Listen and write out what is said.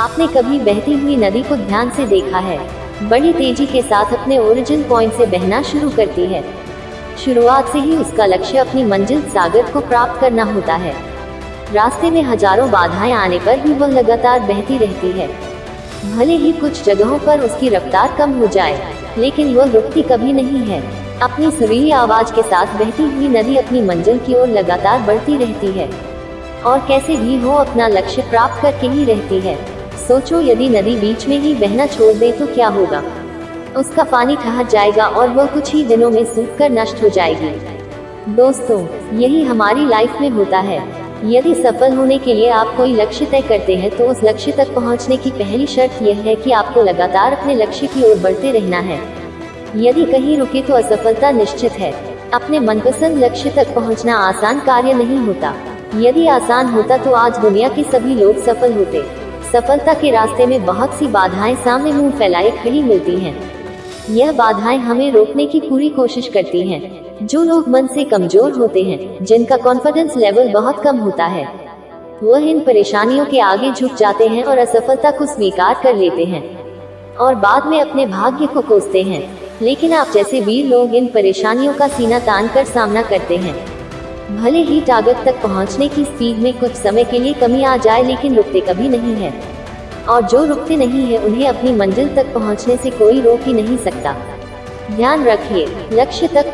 आपने कभी बहती हुई नदी को ध्यान से देखा है? बड़ी तेजी के साथ अपने ओरिजिन पॉइंट से बहना शुरू करती है। शुरुआत से ही उसका लक्ष्य अपनी मंजिल सागर को प्राप्त करना होता है। रास्ते में हजारों बाधाएं आने पर भी वह लगातार बहती रहती है। भले ही कुछ जगहों पर उसकी रफ्तार कम हो जाए, लेकिन वह रुकती कभी नहीं है। अपनी सुरीली आवाज के साथ बहती हुई नदी अपनी मंजिल की ओर लगातार बढ़ती रहती है और कैसे भी हो अपना लक्ष्य प्राप्त करके ही रहती है। सोचो, यदि नदी बीच में ही बहना छोड़ दे तो क्या होगा? उसका पानी ठहर जाएगा और वह कुछ ही दिनों में सूख कर नष्ट हो जाएगी। दोस्तों, यही हमारी लाइफ में होता है। यदि सफल होने के लिए आप कोई लक्ष्य तय करते हैं तो उस लक्ष्य तक पहुंचने की पहली शर्त यह है कि आपको लगातार अपने लक्ष्य की ओर बढ़ते रहना है। यदि कहीं रुके तो असफलता निश्चित है। अपने मनपसंद लक्ष्य तक पहुंचना आसान कार्य नहीं होता। यदि आसान होता तो आज दुनिया के सभी लोग सफल होते। सफलता के रास्ते में बहुत सी बाधाएं सामने मुंह फैलाए खड़ी मिलती हैं। यह बाधाएं हमें रोकने की पूरी कोशिश करती हैं। जो लोग मन से कमजोर होते हैं, जिनका कॉन्फिडेंस लेवल बहुत कम होता है, वह इन परेशानियों के आगे झुक जाते हैं और असफलता को स्वीकार कर लेते हैं और बाद में अपने भाग्य को कोसते हैं। लेकिन आप जैसे वीर लोग इन परेशानियों का सीना तान कर सामना करते हैं। भले ही टारगेट तक पहुंचने की स्पीड में कुछ समय के लिए कमी आ जाए, लेकिन रुकते कभी नहीं है। और जो रुकते नहीं है उन्हें अपनी मंजिल तक पहुंचने से कोई रोक ही नहीं सकता। ध्यान रखिए, लक्ष्य तक